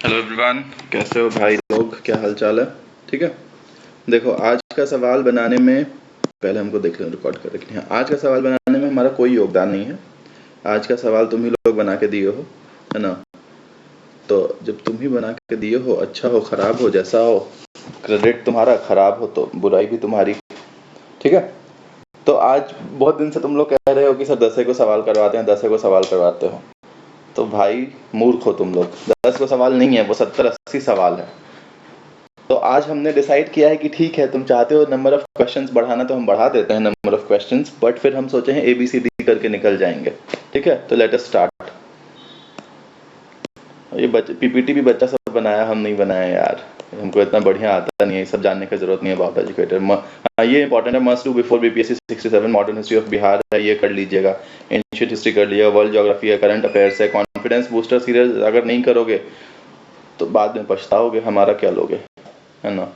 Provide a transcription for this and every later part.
Hello everyone, कैसे हो भाई लोग? क्या हाल चाल है? ठीक है। देखो, आज का सवाल बनाने में पहले हमको देख लें, रिकॉर्ड कर रखनी है। आज का सवाल बनाने में हमारा कोई योगदान नहीं है। आज का सवाल तुम ही लोग बना के दिए हो, है ना? तो जब तुम ही बना के दिए हो, अच्छा हो खराब हो जैसा हो, क्रेडिट तुम्हारा, खराब हो तो बुराई भी तुम्हारी। ठीक है। तो आज बहुत दिन से तुम लोग कह रहे हो कि सर 10 को सवाल करवाते हैं, 10 को सवाल करवाते हो। तो भाई मूर्ख हो तुम लोग। 10 को सवाल नहीं है, वो 70-80 सवाल है। तो आज हमने डिसाइड किया है कि ठीक है, तुम चाहते हो नंबर ऑफ क्वेश्चंस बढ़ाना तो हम बढ़ा देते हैं नंबर ऑफ क्वेश्चंस, बट फिर हम सोचे हैं ABCD करके निकल जाएंगे। ठीक है, तो लेट अस स्टार्ट। ये PPT भी बच्चा सब बनाया, हम नहीं बनाया यार। हमको इतना बढ़िया आता नहीं है, सब जानने की जरूरत नहीं है अबाउट एजुकेटर। हाँ, ये इंपॉर्टेंट है, must do before BPSC 67। Modern history of Bihar है, ये कर लीजिएगा। एंशिएंट हिस्ट्री कर लिया, वर्ल्ड ज्योग्राफी है, करंट अफेयर्स है। कॉन्फिडेंस बूस्टर सीरीज अगर नहीं करोगे तो बाद में पछताओगे, हमारा क्या लोगे, है ना?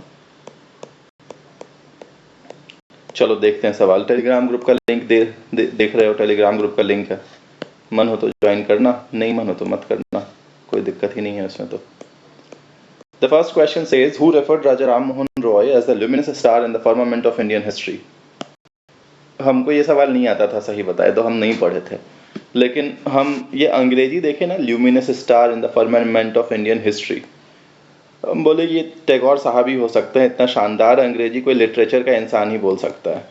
चलो देखते हैं सवाल। टेलीग्राम ग्रुप का लिंक देख रहे हो? टेलीग्राम ग्रुप का लिंक है, मन हो तो ज्वाइन करना, नहीं मन हो तो मत करना, कोई दिक्कत ही नहीं है उसमें। तो The first question says, who referred Raja Ram Mohan Roy as the luminous star in the firmament of Indian history? हमको ये सवाल नहीं आता था, सही बताए तो हम नहीं पढ़े थे, लेकिन हम ये अंग्रेजी देखे ना, luminous star in the firmament of Indian history. हम बोले ये टैगोर साहब ही हो सकते हैं, इतना शानदार अंग्रेजी कोई लिटरेचर का इंसान ही बोल सकता है।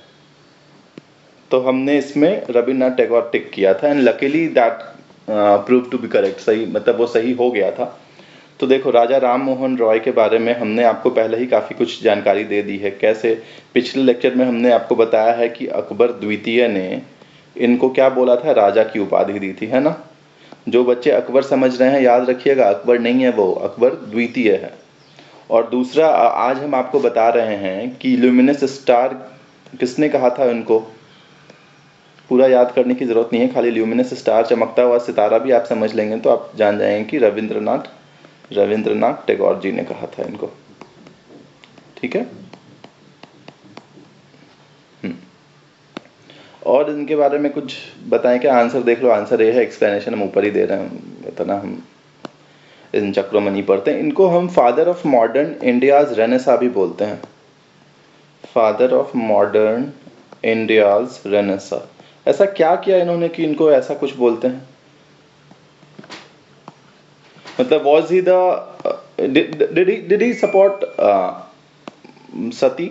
तो हमने इसमें रविन्द्रनाथ टैगोर टिक किया था, and luckily that prove to be correct. सही, मतलब वो सही हो गया था। तो देखो, राजा राम मोहन रॉय के बारे में हमने आपको पहले ही काफ़ी कुछ जानकारी दे दी है। कैसे? पिछले लेक्चर में हमने आपको बताया है कि अकबर द्वितीय ने इनको क्या बोला था, राजा की उपाधि दी थी, है ना? जो बच्चे अकबर समझ रहे हैं याद रखिएगा, अकबर नहीं है वो, अकबर द्वितीय है। और दूसरा, आज हम आपको बता रहे हैं कि ल्यूमिनस स्टार किसने कहा था उनको। पूरा याद करने की जरूरत नहीं है, खाली ल्यूमिनस स्टार, चमकता हुआ सितारा भी आप समझ लेंगे तो आप जान जाएंगे कि रविंद्रनाथ टैगोर जी ने कहा था इनको। ठीक है। और इनके बारे में कुछ बताएं क्या? आंसर देख लो, आंसर ये है, एक्सप्लेनेशन हम ऊपर ही दे रहे हैं, इतना हम इन चक्रों में नहीं पढ़ते। इनको हम father of modern India's Renaissance भी बोलते हैं, father of modern India's Renaissance. ऐसा क्या किया इन्होंने कि इनको ऐसा कुछ बोलते हैं? मतलब was he did he support sati?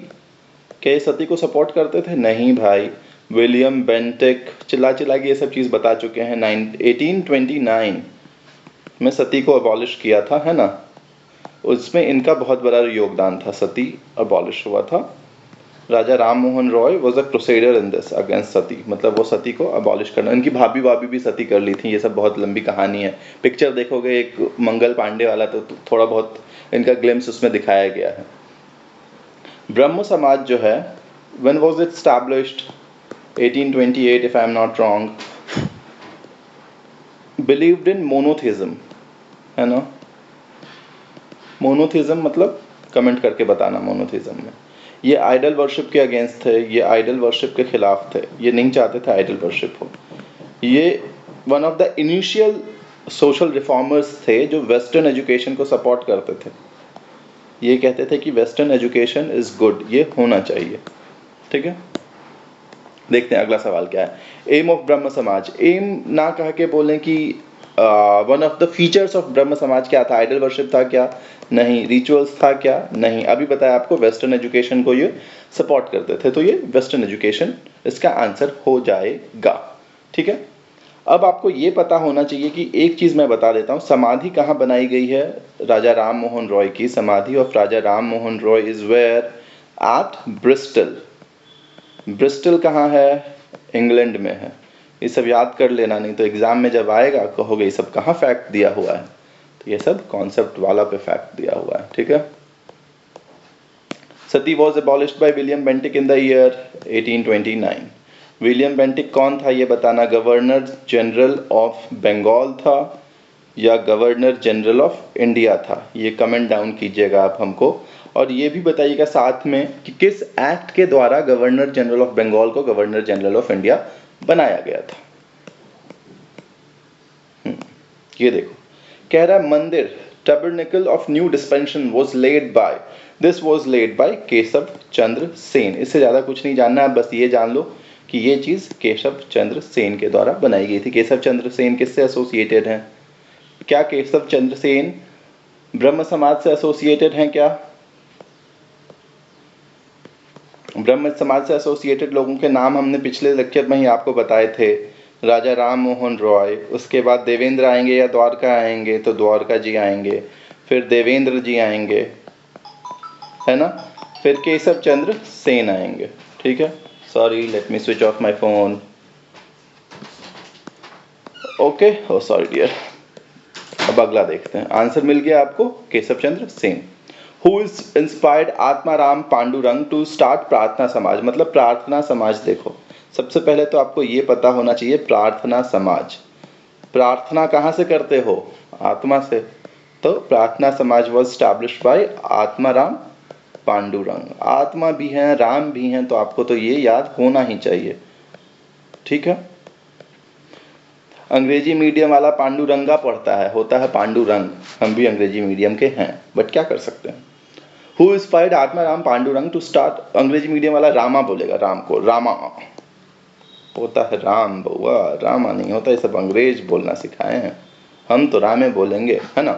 क्या ये सती को सपोर्ट करते थे? नहीं भाई। विलियम बेंटिक चिल्ला चिल्ला के ये सब चीज बता चुके हैं। 1829 में सती को अबॉलिश किया था, है ना? उसमें इनका बहुत बड़ा योगदान था, सती अबॉलिश हुआ था। Raja Ram Mohan Roy was a crusader in this against sati, मतलब वो सती को अबॉलिश करना। इनकी भाभी भाभी भी सती कर ली थी, ये सब बहुत लंबी कहानी है। पिक्चर देखोगे एक मंगल पांडे वाला तो थोड़ा बहुत इनका ग्लिम्स उसमें दिखाया गया है। ब्रह्म समाज जो है, when was it established? 1828 if I am not wrong. Believed in monotheism, है ना? मोनोथिज्म मतलब कमेंट करके बताना। मोनोथिज्म में ये आइडल वर्शिप के अगेंस्ट थे, ये आइडल वर्शिप के खिलाफ थे, ये नहीं चाहते थे आइडल वर्शिप हो। ये one of the initial social reformers थे जो वेस्टर्न एजुकेशन को सपोर्ट करते थे। ये कहते थे कि वेस्टर्न एजुकेशन इज गुड, ये होना चाहिए। ठीक है, देखते हैं अगला सवाल क्या है। एम ऑफ ब्रह्म समाज। एम ना कह के बोलें कि one of the features of ब्रह्म समाज क्या था? आइडल वर्शिप था क्या? नहीं। रिचुअल्स था क्या? नहीं। अभी बताया आपको, वेस्टर्न एजुकेशन को ये सपोर्ट करते थे, तो ये वेस्टर्न एजुकेशन इसका आंसर हो जाएगा। ठीक है। अब आपको ये पता होना चाहिए कि एक चीज मैं बता देता हूँ, समाधि कहाँ बनाई गई है राजा राम मोहन रॉय की? Samadhi of Raja Ram Mohan Roy is where? At Bristol. Bristol कहाँ है? इंग्लैंड में है। ये सब याद कर लेना, नहीं तो एग्जाम में जब आएगा कहोगे ये सब कहाँ फैक्ट दिया हुआ है। तो ये सब कॉन्सेप्ट वाला पे फैक्ट दिया हुआ है। ठीक है। Sati was abolished by William Bentinck in the year 1829। William Bentinck कौन था ये बताना। गवर्नर जनरल ऑफ बंगाल था या गवर्नर जनरल ऑफ इंडिया था? ये कमेंट डाउन कीजिएगा आप हमको। और ये भी बताइएगा साथ में कि किस एक्ट के द्वारा गवर्नर जनरल ऑफ बंगाल को गवर्नर जनरल ऑफ इंडिया बनाया गया था। ये देखो, कह रहा मंदिर, tabernacle of new dispensation was laid by, this was laid by Keshav Chandra Sen. इससे ज्यादा कुछ नहीं जानना है, बस ये जान लो कि ये चीज केशव चंद्र सेन के द्वारा बनाई गई थी। केशव चंद्र सेन किससे एसोसिएटेड हैं? क्या केशव चंद्र सेन ब्रह्म समाज से एसोसिएटेड हैं? क्या ब्रह्म समाज से एसोसिएटेड लोगों के नाम हमने पिछले लेक्चर में ही आपको बताए थे। राजा राम मोहन रॉय, उसके बाद देवेंद्र आएंगे या द्वारका आएंगे तो द्वारका जी आएंगे, फिर देवेंद्र जी आएंगे, है ना, फिर केशव चंद्र सेन आएंगे। ठीक है, sorry let me switch off my phone. Okay, oh sorry dear. अब अगला देखते हैं, आंसर मिल गया आपको, Keshav Chandra Sen. Who is inspired Atmaram Pandurang to start Prarthana Samaj? मतलब प्रार्थना समाज। देखो, सबसे पहले तो आपको ये पता होना चाहिए, प्रार्थना समाज, प्रार्थना कहाँ से करते हो? आत्मा से। तो प्रार्थना समाज was established bye Atmaram Pandurang. आत्मा भी हैं, राम भी हैं, तो आपको तो ये याद होना ही चाहिए। ठीक है, अंग्रेजी मीडियम वाला पांडुरंगा पढ़ता है, होता है पांडुरंग। हम भी अंग्रेजी मीडियम के हैं, बट क्या कर सकते हैं। Who inspired Atmaram Pandurang to start, अंग्रेजी मीडियम वाला रामा बोलेगा, राम को, रामा होता है राम बउआ, रामा नहीं होता। ये सब अंग्रेज बोलना सिखाए हैं, हम तो रामे बोलेंगे, है ना।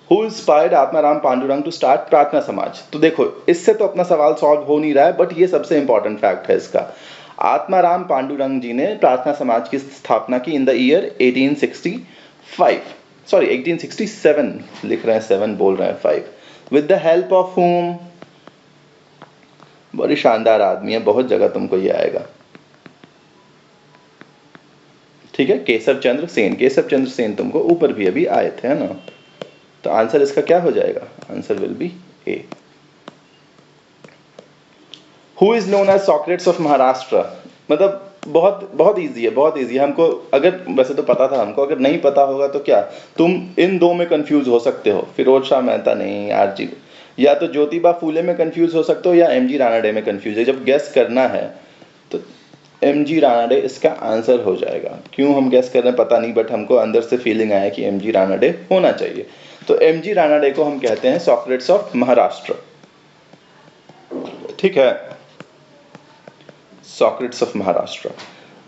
Who inspired Atmaram Pandurang to start Prarthana Samaj? तो देखो, इससे तो अपना सवाल सॉल्व हो नहीं रहा है, बट ये सबसे इंपॉर्टेंट फैक्ट है इसका। आत्माराम पांडुरंग जी ने प्रार्थना समाज की स्थापना की इन द ईयर 1865, सॉरी 1867 लिख रहे हैं, 7 बोल रहे हैं 5। With the help of whom? बड़ी शानदार आदमी है, बहुत जगह तुमको ये आएगा। ठीक है, केशव चंद्र सेन। केशव चंद्र सेन तुमको ऊपर भी अभी आए थे, है ना। तो आंसर इसका क्या हो जाएगा? Answer will be A. Who is known as Socrates of Maharashtra? मतलब बहुत बहुत इजी है, बहुत इजी है। हमको अगर, वैसे तो पता था हमको, अगर नहीं पता होगा तो क्या, तुम इन दो में कंफ्यूज हो सकते हो, फिरोज शाह मेहता नहीं, आरजी, या तो ज्योतिबा फूले में कंफ्यूज हो सकते हो, या एमजी रानडे में कंफ्यूज है। जब गेस करना है तो एमजी रानडे इसका आंसर हो जाएगा। क्यों हम गेस कर रहे हैं पता नहीं, बट हमको अंदर से फीलिंग आया कि एमजी रानडे होना चाहिए। तो एमजी रानडे को हम कहते हैं सॉक्रेट्स ऑफ महाराष्ट्र। ठीक है, सॉक्रेट्स ऑफ महाराष्ट्र।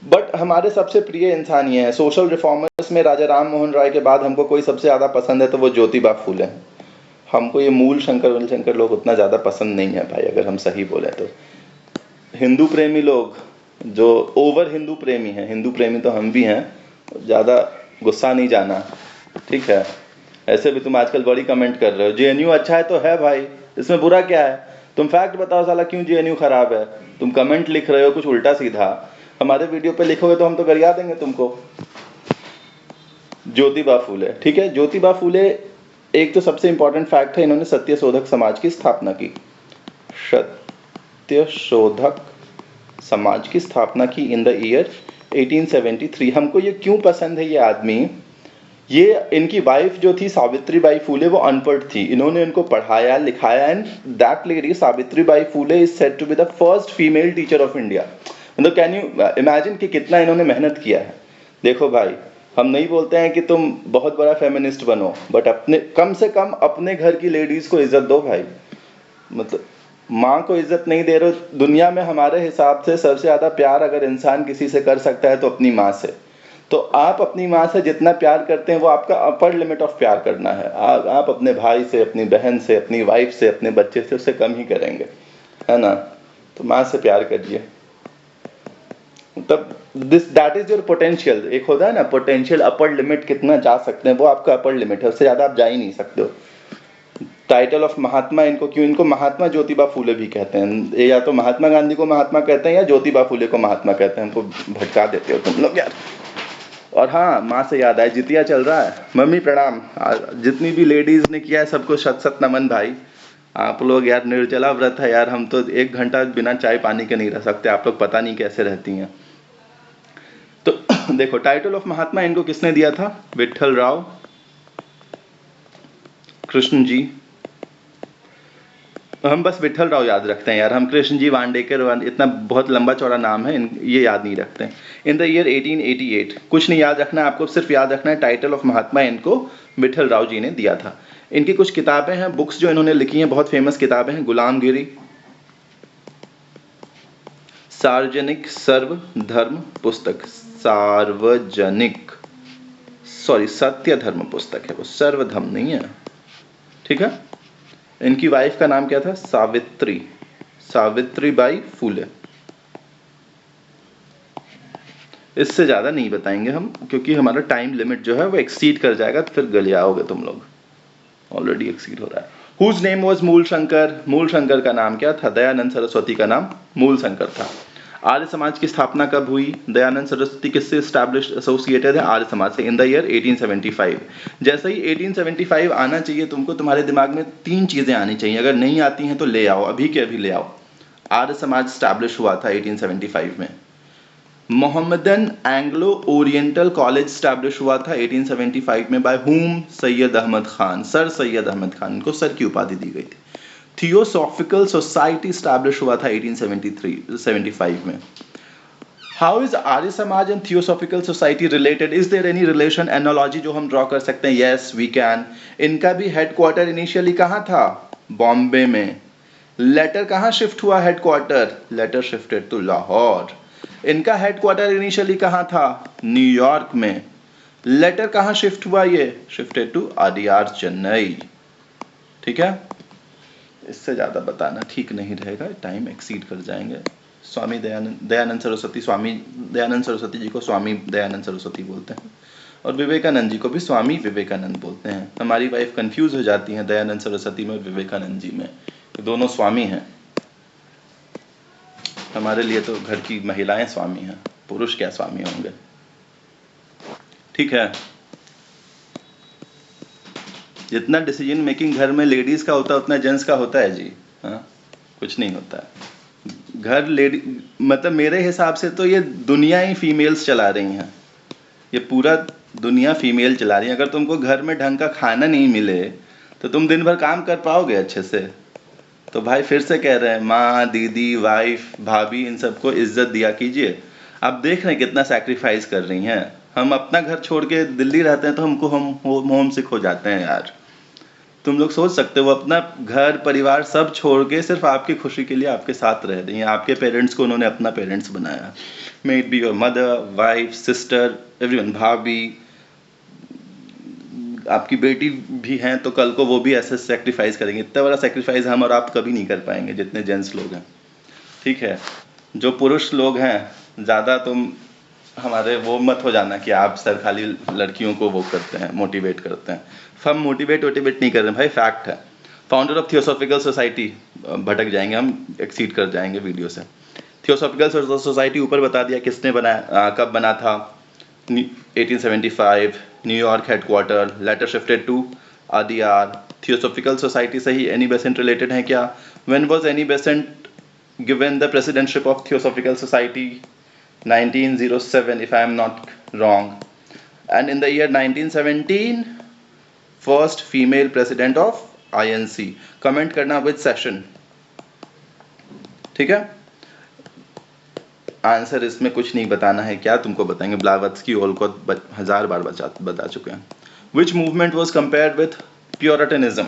बट हमारे सबसे प्रिय इंसान ये है, सोशल रिफॉर्मर्स में राजा राम मोहन राय के बाद हमको कोई सबसे ज्यादा पसंद है तो वो ज्योतिबा फूले हैं। हमको ये मूल शंकर लोग उतना ज्यादा पसंद नहीं है भाई, अगर हम सही बोले तो। हिंदू प्रेमी लोग जो ओवर हिंदू प्रेमी हैं, हिंदू प्रेमी तो हम भी हैं, ज्यादा गुस्सा नहीं जाना। ठीक है, ऐसे भी तुम आजकल बड़ी कमेंट कर रहे हो, जेएनयू अच्छा है तो है भाई, इसमें बुरा क्या है? तुम फैक्ट बताओ साला, क्यों जेएनयू खराब है? तुम कमेंट लिख रहे हो कुछ उल्टा सीधा, हमारे वीडियो पे लिखोगे तो हम तो गरिया देंगे तुमको। ज्योतिबा फूले, ठीक है, ज्योतिबा फूले एक तो सबसे इंपॉर्टेंट फैक्ट है, इन्होंने सत्यशोधक समाज की स्थापना की। सत्यशोधक समाज की स्थापना की इन द ईयर 1873। हमको ये क्यों पसंद है ये आदमी, ये इनकी वाइफ जो थी सावित्री बाई फूले, वो अनपढ़ थी, इन्होंने इनको पढ़ाया लिखाया, and that lady Savitri Bai Phule is said to be the first female teacher of India. मतलब कैन यू इमेजिन कि कितना इन्होंने मेहनत किया है। देखो भाई, हम नहीं बोलते हैं कि तुम बहुत बड़ा फेमिनिस्ट बनो, बट अपने, कम से कम अपने घर की लेडीज को इज्जत दो भाई। मतलब माँ को इज्जत नहीं दे रहे हो। दुनिया में हमारे हिसाब से सबसे ज्यादा प्यार अगर इंसान किसी से कर सकता है तो अपनी माँ से। तो आप अपनी माँ से जितना प्यार करते हैं वो आपका अपर लिमिट ऑफ प्यार करना है। आप अपने भाई से, अपनी बहन से, अपनी वाइफ से, अपने बच्चे से, उससे कम ही करेंगे, है ना। तो माँ से प्यार करिए, तब दैट इज योर पोटेंशियल। एक होता है ना पोटेंशियल, अपर लिमिट कितना जा सकते हैं, वो आपका अपर लिमिट है, उससे ज्यादा आप जा ही नहीं सकते हो। टाइटल ऑफ महात्मा इनको क्यों, इनको महात्मा ज्योतिबा फूले भी कहते हैं, या तो महात्मा गांधी को महात्मा कहते हैं या ज्योतिबा फूले को महात्मा कहते हैं। हमको भटका देते हो तुम लोग यार। और हाँ, माँ से याद आया, जितिया चल रहा है, मम्मी प्रणाम। जितनी भी लेडीज ने किया है सबको शत शत नमन भाई। आप लोग यार निर्जला व्रत है यार, हम तो 1 घंटा बिना चाय पानी के नहीं रह सकते, आप लोग पता नहीं कैसे रहती हैं। तो देखो, टाइटल ऑफ महात्मा इनको किसने दिया था? विठल राव कृष्ण जी, हम बस विठल राव याद रखते हैं यार, हम कृष्ण जी वांडेकर इतना बहुत लंबा चौड़ा नाम है, ये याद नहीं रखते हैं। इन द ईयर 1888, कुछ नहीं याद रखना है आपको, सिर्फ याद रखना है टाइटल ऑफ महात्मा इनको विठल राव जी ने दिया था। इनकी कुछ किताबें हैं, बुक्स जो इन्होंने लिखी हैं, बहुत फेमस किताबें हैं। गुलामगिरी, सार्वजनिक सर्व धर्म पुस्तक, सार्वजनिक सत्य धर्म पुस्तक है वो, सर्वधर्म नहीं है, ठीक है। इनकी वाइफ का नाम क्या था? सावित्री, सावित्रीबाई फूले। इससे ज्यादा नहीं बताएंगे हम, क्योंकि हमारा टाइम लिमिट जो है वो एक्सीड कर जाएगा, तो फिर गलियाओगे तुम लोग, ऑलरेडी एक्सीड हो रहा है। हुज नेम वॉज मूल शंकर, मूल शंकर का नाम क्या था? दयानंद सरस्वती का नाम मूल शंकर था। आर्य समाज की स्थापना कब हुई? दयानंद सरस्वती किससे एस्टैब्लिश एसोसिएटेड है? आर्य समाज से, इन द ईयर 1875। जैसे ही 1875 आना चाहिए तुमको, तुम्हारे दिमाग में 3 चीजें आनी चाहिए, अगर नहीं आती हैं तो ले आओ, अभी के अभी ले आओ। आर्य समाज स्टैब्लिश हुआ था 1875 में। Mohammedan Anglo Oriental College establish हुआ था 1875 में, by whom? Syed Ahmed Khan, sir Syed Ahmed Khan, इनको सर की उपाधि दी गई थी। थियोसॉफिकल सोसाइटी स्टैब्लिश हुआ था 1875 में। How is Arya Samaj and Theosophical Society related? Is there any relation, analogy जो हम ड्रॉ कर सकते हैं? Yes we can. इनका भी हेडक्वार्टर इनिशियली कहाँ था? बॉम्बे में। लेटर कहाँ शिफ्ट हुआ headquarter? Later shifted to Lahore. इनका हेडक्वार्टर इनिशियली कहाँ था? न्यूयॉर्क में। लेटर कहाँ शिफ्ट हुआ? ये शिफ्टेड टू आदियार, चेन्नई, ठीक है। इससे ज्यादा बताना ठीक नहीं रहेगा, टाइम एक्सीड कर जाएंगे। स्वामी दयानंद सरस्वती, स्वामी दयानंद सरस्वती जी को स्वामी दयानंद सरस्वती बोलते हैं, और विवेकानंद जी को भी स्वामी विवेकानंद बोलते हैं। हमारी वाइफ कंफ्यूज हो जाती है दयानंद सरस्वती में, विवेकानंद जी में, दोनों स्वामी हैं। हमारे लिए तो घर की महिलाएं स्वामी हैं, पुरुष क्या स्वामी होंगे, ठीक है। जितना डिसीजन मेकिंग घर में लेडीज का होता है उतना जेंट्स का होता है जी, हाँ, कुछ नहीं होता है। घर लेडी मतलब मेरे हिसाब से तो ये दुनिया ही फीमेल्स चला रही हैं, ये पूरा दुनिया फीमेल चला रही है। अगर तुमको घर में ढंग का खाना नहीं मिले तो तुम दिन भर काम कर पाओगे अच्छे से? तो भाई फिर से कह रहे हैं, माँ, दीदी, वाइफ, भाभी, इन सबको इज्जत दिया कीजिए। आप देख रहे हैं कितना सैक्रिफाइस कर रही हैं। हम अपना घर छोड़ के दिल्ली रहते हैं तो हमको हम होम सिक हो जाते हैं यार। तुम लोग सोच सकते हो, अपना घर परिवार सब छोड़ के सिर्फ आपकी खुशी के लिए आपके साथ रह रही हैं। आपके पेरेंट्स को उन्होंने अपना पेरेंट्स बनाया, may it be your mother, wife, sister, everyone, भाभी, आपकी बेटी भी हैं तो कल को वो भी ऐसे सेक्रीफाइस करेंगे। इतना बड़ा सेक्रीफाइस हम और आप कभी नहीं कर पाएंगे जितने जेंट्स लोग हैं, ठीक है। जो पुरुष लोग हैं ज़्यादा, तुम हमारे वो मत हो जाना कि आप सर खाली लड़कियों को वो करते हैं, मोटिवेट करते हैं। हम मोटिवेट नहीं कर रहे हैं भाई, फैक्ट है। फाउंडर ऑफ थियोसॉफिकल सोसाइटी, भटक जाएंगे हम, एक्सीड कर जाएंगे वीडियो से। थियोसॉफिकल सोसाइटी ऊपर बता दिया किसने बनाया, कब बना था, 1875, New York headquarter, later shifted to Adyar. Theosophical Society से ही एनी बेसेंट रिलेटेड है क्या? When was Annie Besant given the presidentship of Theosophical Society? 1907 if I am not wrong, and in the year 1917 first female president of INC. Comment करना with session, ठीक है। Answer इसमें कुछ नहीं बताना है, क्या तुमको बताएंगे, ब्लावत्स्की ओलकॉट 1000 बार बता चुके हैं। Which movement was compared with puritanism?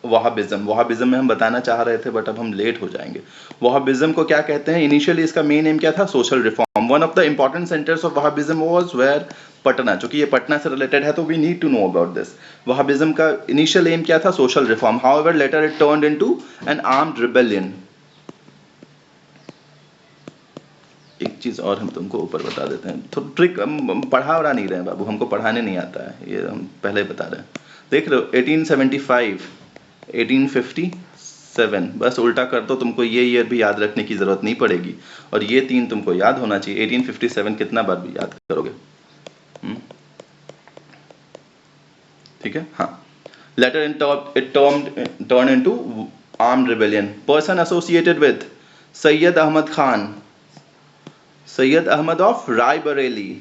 Wahhabism. Wahhabism में हम बताना चाह रहे थे बट अब हम लेट हो जाएंगे। वहाबिज्म को क्या कहते हैं? इनिशियली इसका मेन एम क्या था? Social reform. One of the important centres of Wahhabism was where? Patna. चूंकि ये पटना से रिलेटेड है तो we need to know about this. Wahhabism का इनिशियल एम क्या था? Social reform. However later it turned into an armed rebellion. एक चीज और हम तुमको ऊपर बता देते हैं, तो ट्रिक पढ़ा वढ़ा नहीं रहे हैं बाबू, हमको पढ़ाने नहीं आता है, ये हम पहले बता रहे हैं। देख रहे हो 1875, 1857, बस उल्टा कर दो, तुमको ये ईयर भी याद रखने की जरूरत नहीं पड़ेगी, और ये 3 तुमको याद होना चाहिए। 1857 कितना बार भी याद करोगे, ठीक है। हाँ, later it turned into armed rebellion. Person associated with Syed Ahmed Khan, Syed Ahmed of Raebareli,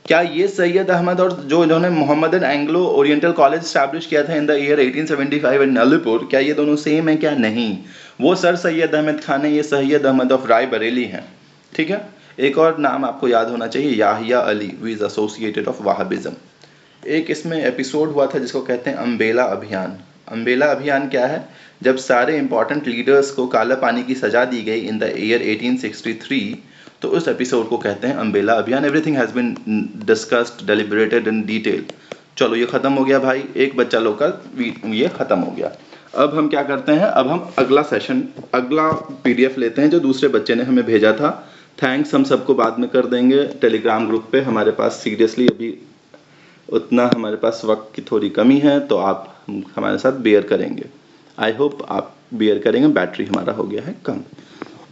क्या ये सैयद अहमद और जो इन्होंने Mohammedan Anglo Oriental College establish किया था in the year 1875 in Alipur, क्या ये दोनों सेम है क्या? नहीं, वो सर सैयद अहमद खान है, ये सैयद अहमद ऑफ राय बरेली हैं। ठीक है, एक और नाम आपको याद होना चाहिए, Yahya Ali, who is associated of Wahhabism. एक इसमें एपिसोड हुआ था जिसको कहते हैं अम्बेला अभियान। अम्बेला अभियान क्या है? जब सारे इंपॉर्टेंट लीडर्स को काला पानी की सजा दी गई इन द ईयर 1863, तो उस एपिसोड को कहते हैं अम्बेला अभियान। Everything has been discussed, deliberated in detail. चलो ये खत्म हो गया भाई, एक बच्चा लोग का ये खत्म हो गया। अब हम क्या करते हैं, अब हम अगला सेशन, अगला पीडीएफ लेते हैं जो दूसरे बच्चे ने हमें भेजा था। थैंक्स हम सबको बाद में कर देंगे टेलीग्राम ग्रुप पे। हमारे पास सीरियसली अभी उतना हमारे पास वक्त की थोड़ी कमी है, तो आप हमारे साथ बेयर करेंगे। आई होप आप बेयर करेंगे। बैटरी हमारा हो गया है कम,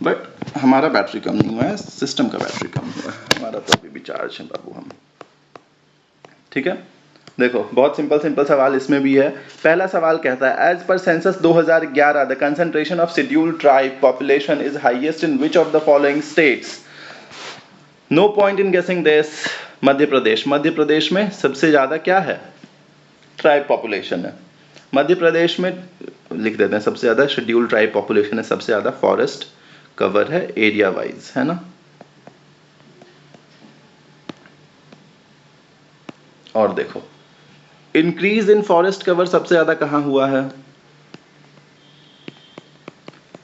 बट हमारा बैटरी कम नहीं हुआ है, सिस्टम का बैटरी कम हुआ है, हमारा तो अभी भी चार्ज है बाबू हम। ठीक है, देखो बहुत सिंपल सवाल इसमें भी है। पहला सवाल कहता है, as per census 2011 the concentration of scheduled tribe population is highest in which of the following states? No point in guessing this. Madhya Pradesh. Madhya Pradesh में सबसे ज्यादा क्या है? ट्राइब पॉपुलेशन है। मध्य प्रदेश में लिख देते हैं सबसे ज्यादा शेड्यूल्ड ट्राइब पॉपुलेशन है, सबसे ज्यादा फॉरेस्ट कवर है एरिया वाइज, है ना। और देखो इंक्रीज इन फॉरेस्ट कवर सबसे ज्यादा कहां हुआ है?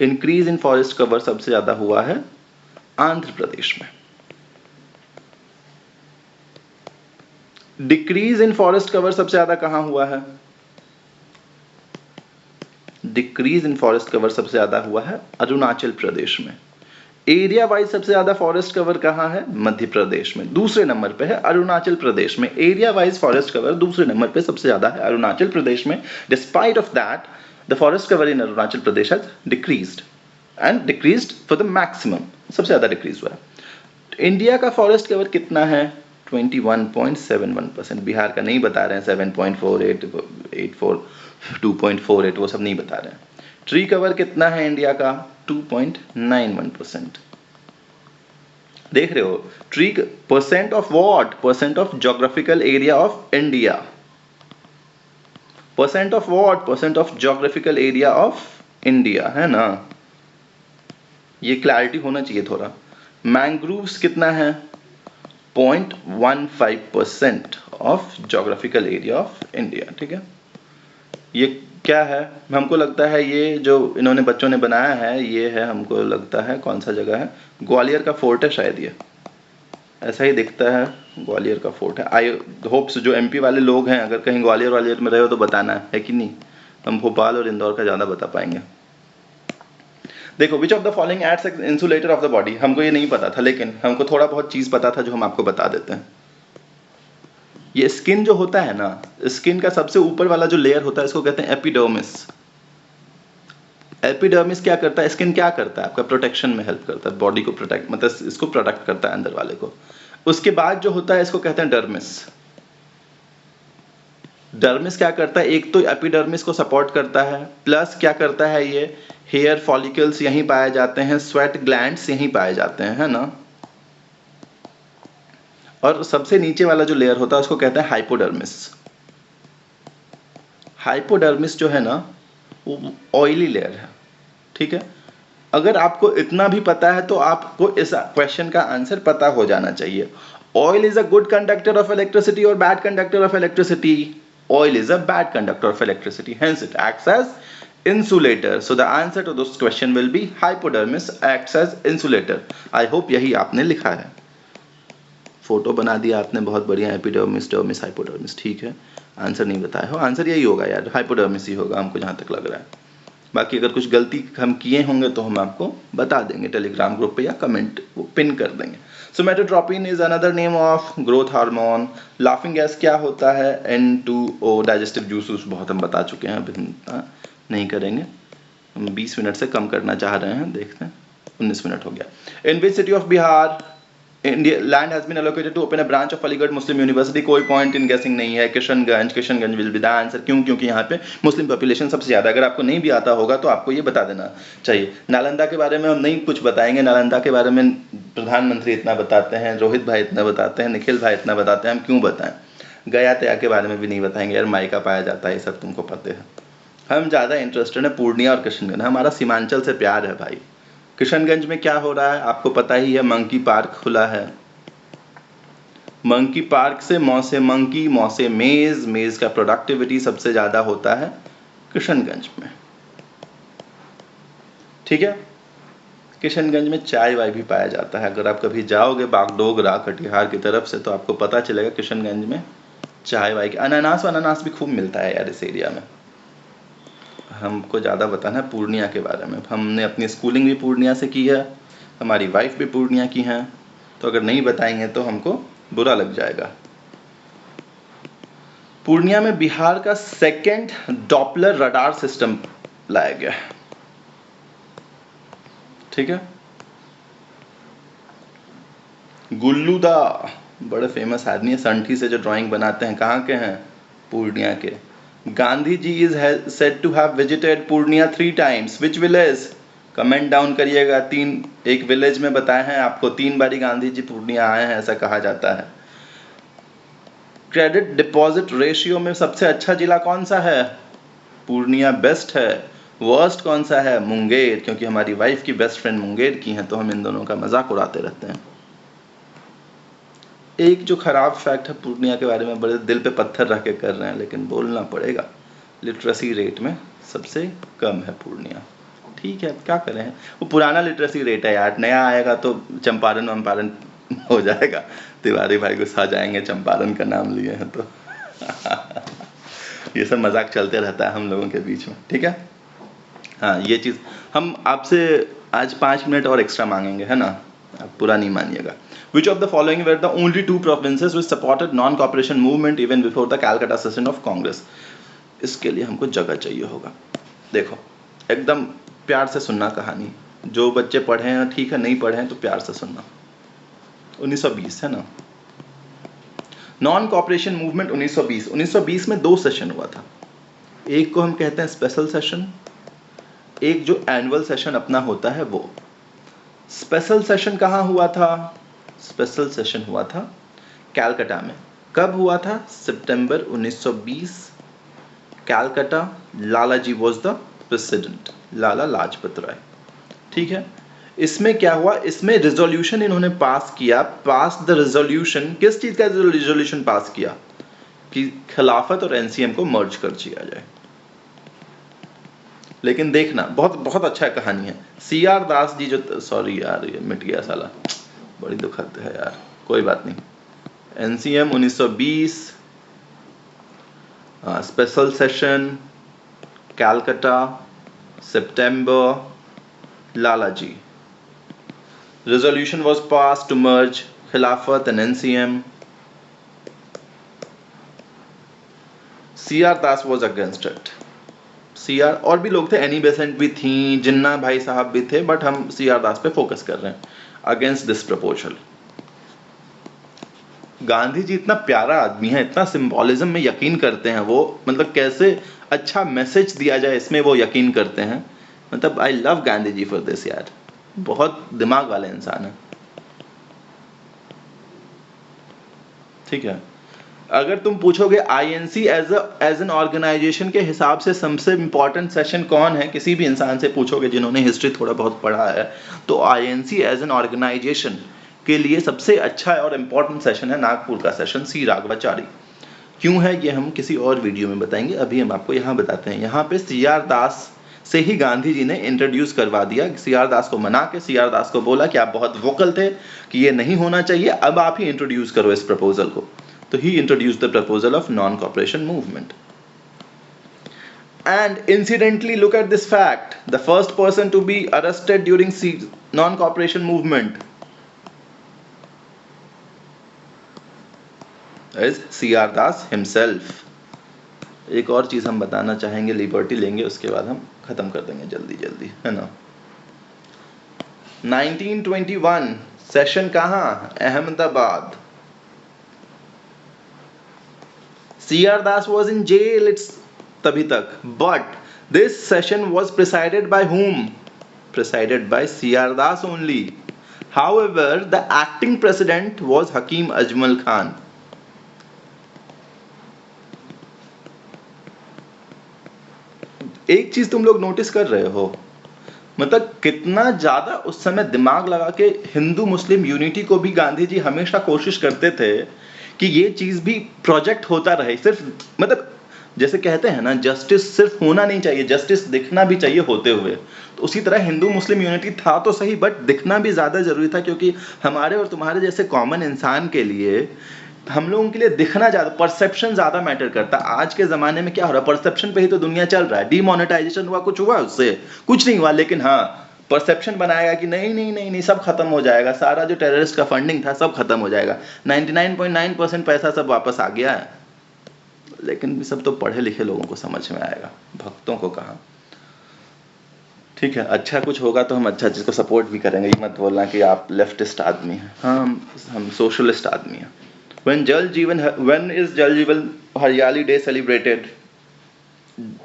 इंक्रीज इन फॉरेस्ट कवर सबसे ज्यादा हुआ है आंध्र प्रदेश में। डिक्रीज इन फॉरेस्ट कवर सबसे ज्यादा कहां हुआ है? डिक्रीज इन फॉरेस्ट कवर सबसे ज्यादा हुआ है अरुणाचल प्रदेश में। एरिया वाइज सबसे ज्यादा फॉरेस्ट कवर कहां है? मध्य प्रदेश में। दूसरे नंबर पे है अरुणाचल प्रदेश में। एरिया वाइज फॉरेस्ट कवर दूसरे नंबर पे सबसे ज्यादा है अरुणाचल प्रदेश में। Despite of that the forest cover in Arunachal Pradesh has decreased and decreased for the maximum, सबसे ज्यादा डिक्रीज हुआ है। इंडिया का फॉरेस्ट कवर कितना है? 21.71%। बिहार का नहीं बता रहे हैं, 7.48, 84, 2.48 वो सब नहीं बता रहे हैं। ट्री कवर कितना है इंडिया का? 2.91%। देख रहे हो, tree percent of what? Percent of geographical area of India. Percent of what? Percent of geographical area of India, है ना। ये क्लैरिटी होना चाहिए थोड़ा। मैंग्रोव्स कितना है? 0.15% of geographical area of India. ठीक है, ये क्या है? हमको लगता है ये जो इन्होंने बच्चों ने बनाया है, ये है, हमको लगता है कौन सा जगह है, ग्वालियर का फोर्ट है शायद, ये ऐसा ही दिखता है, ग्वालियर का फोर्ट है। आई होप्स जो एमपी वाले लोग हैं, अगर कहीं ग्वालियर में रहे हो तो बताना है कि नहीं, हम भोपाल और इंदौर का ज़्यादा बता पाएंगे। देखो, which of the following acts as insulator of the body. हमको ये नहीं पता था, लेकिन हमको थोड़ा बहुत चीज़ पता था जो हम आपको बता देते हैं। ये स्किन जो होता है ना, स्किन का सबसे ऊपर वाला जो लेयर होता है, इसको कहते हैं एपिडर्मिस। एपिडर्मिस क्या करता है? स्किन क्या करता है? आपका प्रोटेक्शन में हेल्प करता है, बॉडी को प्रोटेक्ट, मतलब इसको प्रोटेक्ट करता है अंदर वाले को। उसके बाद जो होता है इसको कहते हैं डर्मिस। डर्मिस क्या करता है? एक तो एपिडर्मिस को सपोर्ट करता है, प्लस क्या करता है, ये हेयर फॉलिकल्स यहीं पाए जाते हैं, स्वेट ग्लैंड्स यहीं पाए जाते हैं, है ना। और सबसे नीचे वाला जो लेयर होता है उसको कहते हैं हाइपोडर्मिस। हाइपोडर्मिस जो है ना, वो ऑयली लेयर है। ठीक है, अगर आपको इतना भी पता है तो आपको इस क्वेश्चन का आंसर पता हो जाना चाहिए। Oil is a good conductor of electricity और bad conductor of electricity? Oil is a bad conductor of electricity, hence it acts as insulator. So the answer to this question will be hypodermis acts as insulator. I hope यही आपने लिखा है। Photo बना दिया आपने, बहुत बढ़िया। Epidermis, dermis, hypodermis, ठीक है। आंसर नहीं बताया हो, आंसर यही होगा यार, हाइपोडर्मिस ही होगा, हमको जहाँ तक लग रहा है। बाकी अगर कुछ गलती हम किए होंगे तो हम आपको बता देंगे टेलीग्राम ग्रुप पे, या कमेंट वो पिन कर देंगे। Somatotropin is another name of growth hormone. Laughing gas क्या होता है? N2O। डाइजेस्टिव जूसेस बहुत हम बता चुके हैं, अभी नहीं करेंगे, हम 20 मिनट से कम करना चाह रहे हैं, देखते हैं। 19 मिनट हो गया। In which city of Bihar India land has been allocated to open a branch of Aligarh Muslim University? कोई पॉइंट इन गेसिंग नहीं है। Kishanganj will be the answer. क्यों? क्योंकि यहाँ पे मुस्लिम पॉपुलेशन सबसे ज्यादा। अगर आपको नहीं भी आता होगा तो आपको ये बता देना चाहिए। नालंदा के बारे में हम नहीं कुछ बताएंगे, नालंदा के बारे में प्रधानमंत्री इतना बताते हैं, रोहित भाई इतना बताते हैं, निखिल भाई इतना बताते हैं, हम क्यों बताएं? गया तया के बारे में भी नहीं बताएंगे यार, मायका पाया जाता है, ये सब तुमको पता है। हम ज़्यादा इंटरेस्टेड है पूर्णिया और किशनगंज, हमारा सीमांचल से प्यार है भाई। किशनगंज में क्या हो रहा है आपको पता ही है, मंकी पार्क खुला है। मंकी पार्क से मौसे मंकी, मौसे मेज, मेज का प्रोडक्टिविटी सबसे ज़्यादा होता है किशनगंज में, ठीक है। किशनगंज में चाय वाय भी पाया जाता है, अगर आप कभी जाओगे बागडोगरा कटिहार की तरफ से तो आपको पता चलेगा किशनगंज में चाय वाय की, अनानास भी खूब मिलता है यार इस एरिया में। हमको ज़्यादा बताना है पूर्णिया के बारे में, हमने अपनी स्कूलिंग भी पूर्णिया से की है, हमारी वाइफ भी पूर्णिया की हैं, तो अगर नहीं बताएंगे तो हमको बुरा लग जाएगा। पूर्णिया में बिहार का सेकंड डॉपलर रडार सिस्टम लाया गया, ठीक है। गुल्लू दा बड़े फेमस आदमी है, संठी से जो ड्राइंग बनाते हैं, कहाँ के हैं? पूर्णिया के। Gandhi ji is said to have visited Purnia 3 times, which village? Comment down करिएगा। एक विलेज में बताए हैं आपको, 3 बारी गांधी जी पूर्णिया आए हैं ऐसा कहा जाता है। क्रेडिट डिपॉजिट रेशियो में सबसे अच्छा जिला कौन सा है? पूर्णिया बेस्ट है। वर्स्ट कौन सा है? मुंगेर, क्योंकि हमारी वाइफ की बेस्ट फ्रेंड मुंगेर की हैं, तो हम इन दोनों का मजाक उड़ाते रहते हैं। एक जो खराब फैक्ट है पूर्णिया के बारे में, बड़े दिल पे पत्थर रख के कर रहे हैं लेकिन बोलना पड़ेगा, लिटरेसी रेट में सबसे कम है पूर्णिया, ठीक है, क्या करें, वो पुराना लिटरेसी रेट है यार, नया आएगा तो चंपारण वंपारण हो जाएगा। तिवारी भाई गुस्सा जाएंगे चंपारण का नाम लिए हैं तो ये सब मजाक चलते रहता है हम लोगों के बीच में, ठीक है। हाँ, ये चीज़ हम आपसे आज 5 मिनट और एक्स्ट्रा मांगेंगे, है ना, आप पूरा नहीं मानिएगा। Which of the following were the only 2 provinces which supported non-cooperation movement even before the Calcutta session of Congress? इसके लिए हमको जगह चाहिए होगा। देखो, एकदम प्यार से सुनना कहानी, जो बच्चे पढ़े हैं ठीक है, नहीं पढ़े हैं तो प्यार से सुनना। 1920 है ना, नॉन कॉपरेशन मूवमेंट 1920 में 2 सेशन हुआ था, एक को हम कहते हैं स्पेशल सेशन, एक जो एनुअल सेशन अपना होता है वो। स्पेशल सेशन कहाँ हुआ था? स्पेशल सेशन हुआ था कैलकाटा में। कब हुआ था? सितंबर 1920, कैलकाटा। लाला जी was the president, Lala Lajpat Rai, ठीक है। इसमें क्या हुआ? इसमें रिजोल्यूशन इन्होंने पास किया, पास द रिजोल्यूशन, किस चीज का रिजोल्यूशन पास किया? कि खिलाफत और एनसीएम को मर्ज कर दिया जाए। लेकिन देखना, बहुत बहुत अच्छा कहानी है। सीआर दास जी जो, सॉरी यार ये मिट गया साला, बड़ी दुखद है यार, कोई बात नहीं। एनसीएम 1920, स्पेशल सेशन कैलकाटा, सितंबर, Lala ji. Resolution was passed to merge Khilafat and NCM. CR Das was against it. CR और भी लोग थे, एनी बेसेंट भी थी, जिन्ना भाई साहब भी थे, बट हम CR दास पे फोकस कर रहे हैं, against this proposal. Gandhi ji इतना प्यारा आदमी है, इतना सिंबोलिज्म में यकीन करते हैं वो, मतलब कैसे अच्छा मैसेज दिया जाए इसमें वो यकीन करते हैं। मतलब I love Gandhi ji for this यार, बहुत दिमाग वाले इंसान है, ठीक है। अगर तुम पूछोगे आईएनसी एज एन ऑर्गेनाइजेशन के हिसाब से सबसे इंपॉर्टेंट सेशन कौन है, किसी भी इंसान से पूछोगे जिन्होंने हिस्ट्री थोड़ा बहुत पढ़ा है, तो आईएनसी एज एन ऑर्गेनाइजेशन के लिए सबसे अच्छा और इम्पोर्टेंट सेशन है नागपुर का सेशन, सी राघवाचारी। क्यों है ये हम किसी और वीडियो में बताएंगे, अभी हम आपको यहाँ बताते हैं। यहाँ पे सीआर दास से ही गांधी जी ने इंट्रोड्यूस करवा दिया, सीआर दास को मना के सीआर दास को बोला कि आप बहुत वोकल थे कि ये नहीं होना चाहिए, अब आप ही इंट्रोड्यूस करो इस प्रपोजल को। तो he introduce the proposal of non cooperation movement. And incidentally, look at this fact: the first person to be arrested during non-cooperation movement is C.R. Das himself. एक और चीज हम बताना चाहेंगे, लिबर्टी लेंगे, उसके बाद हम खत्म कर देंगे जल्दी जल्दी, है ना। 1921 सेशन कहाँ? Ahmedabad. C.R. Das was in jail, it's तभी तक, but this session was presided by whom? Presided by C.R. Das only. However, the acting president was Hakim Ajmal Khan. एक चीज तुम लोग नोटिस कर रहे हो, मतलब कितना ज्यादा उस समय दिमाग लगा के हिंदू मुस्लिम यूनिटी को भी गांधी जी हमेशा कोशिश करते थे कि ये चीज भी प्रोजेक्ट होता रहे। सिर्फ मतलब जैसे कहते हैं ना, जस्टिस सिर्फ होना नहीं चाहिए, जस्टिस दिखना भी चाहिए होते हुए। तो उसी तरह हिंदू मुस्लिम यूनिटी था तो सही, बट दिखना भी ज्यादा जरूरी था, क्योंकि हमारे और तुम्हारे जैसे कॉमन इंसान के लिए, हम लोगों के लिए दिखना ज्यादा, परसेप्शन ज्यादा मैटर करता। आज के जमाने में क्या हो रहा है, परसेप्शन पे ही तो दुनिया चल रहा है। डिमोनेटाइजेशन हुआ, कुछ हुआ उससे? कुछ नहीं हुआ, लेकिन हाँ परसेप्शन बनाएगा कि नहीं नहीं नहीं नहीं सब खत्म हो जाएगा, सारा जो टेररिस्ट का फंडिंग था सब खत्म हो जाएगा, 99.9% पैसा सब वापस आ गया है। लेकिन सब तो पढ़े लिखे लोगों को समझ में आएगा, भक्तों को कहाँ। ठीक है, अच्छा कुछ होगा तो हम अच्छा चीज को सपोर्ट भी करेंगे, ये मत बोलना कि आप लेफ्टिस्ट आदमी हैं। हाँ, हम सोशलिस्ट आदमी हैं। when is Jal Jeevan हरियाली day celebrated?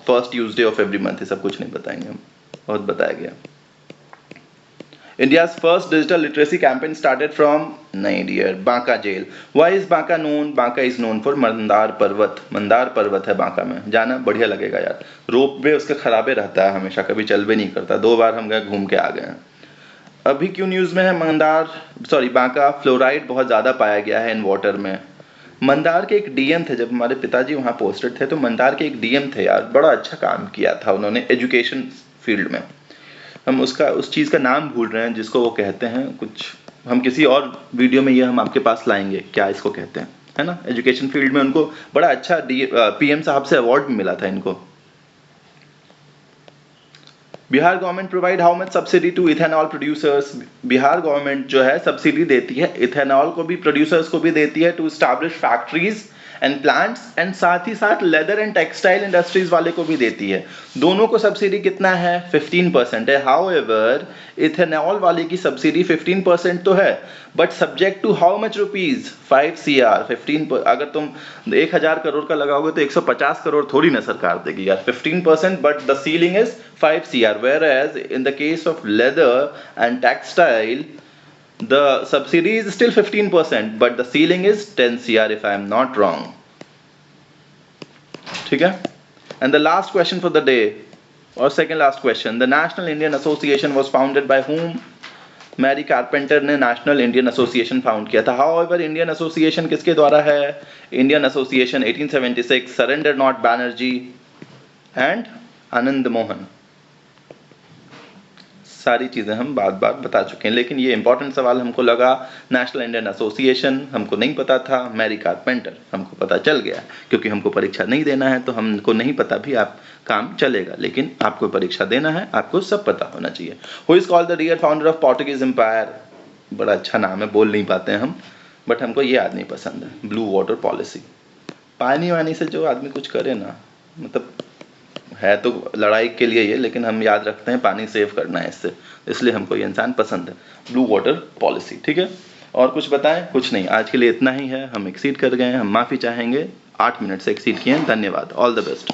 First Tuesday of every month. सब कुछ नहीं बताएंगे हम, बहुत बताया गया। India's first digital literacy campaign started from, नहीं dear, Banka jail. Why is Banka known? Banka is known for Mandar Parvat. Mandar पर्वत है बांका में, जाना बढ़िया लगेगा यार। रोप वे उसके खराबे रहता है हमेशा, कभी चल भी नहीं करता। 2 बार हम गए, घूम के आ गए हैं। अभी क्यों न्यूज में है बांका फ्लोराइड बहुत ज्यादा पाया गया है इन वाटर में। मंदार के एक डीएम थे, जब हमारे पिताजी वहाँ पोस्टेड थे तो मंदार के एक डीएम थे यार, बड़ा अच्छा काम किया था उन्होंने एजुकेशन फील्ड में। हम उस चीज का नाम भूल रहे हैं जिसको वो कहते हैं कुछ, हम किसी और वीडियो में ये हम आपके पास लाएंगे क्या इसको कहते हैं, है ना। एजुकेशन फील्ड में उनको बड़ा अच्छा पीएम साहब से अवार्ड भी मिला था इनको। Bihar government provide how much subsidy to ethanol producers? Bihar government जो है सब्सिडी देती है, इथेनॉल को भी प्रोड्यूसर्स को भी देती है, to establish factories and plants, and साथ ही साथ लेदर एंड टेक्सटाइल इंडस्ट्रीज वाले को भी देती है। दोनों को सब्सिडी कितना है? 15% है। हाउएवर इथेनॉल वाले की सब्सिडी 15% तो है, but subject to how much rupees? 5 CR। 15 अगर तुम 1000 करोड़ का लगाओगे तो 150 करोड़ थोड़ी ना सरकार देगी यार। 15%, but the ceiling is 5 CR, whereas in the case of leather and textile the subsidy is still 15%, but the ceiling is 10 CR if I am not wrong. ठीक है? And the last question for the day, or second last question, the National Indian Association was founded by whom? Mary Carpenter ने National Indian Association found किया था। However Indian Association किसके द्वारा है? Indian Association 1876, Surendranath Banerjee and Anand Mohan. सारी चीज़ें हम बात बता चुके हैं, लेकिन ये इंपॉर्टेंट सवाल हमको लगा। नेशनल इंडियन एसोसिएशन हमको नहीं पता था, मैरी कारपेंटर हमको पता चल गया, क्योंकि हमको परीक्षा नहीं देना है तो हमको नहीं पता भी आप काम चलेगा, लेकिन आपको परीक्षा देना है, आपको सब पता होना चाहिए। Who is called the real founder of Portuguese empire? बड़ा अच्छा नाम है, बोल नहीं पाते हैं हम, बट हमको ये आदमी पसंद है। ब्लू वाटर पॉलिसी, पानी वानी से जो आदमी कुछ करे ना, मतलब है तो लड़ाई के लिए ये, लेकिन हम याद रखते हैं पानी सेव करना है इससे, इसलिए हमको ये इंसान पसंद है। ब्लू वाटर पॉलिसी, ठीक है। और कुछ बताएं? कुछ नहीं, आज के लिए इतना ही है। हम एक्सीड कर गए हैं, हम माफ़ी चाहेंगे। 8 मिनट से एक्सीड किए हैं। धन्यवाद, ऑल द बेस्ट।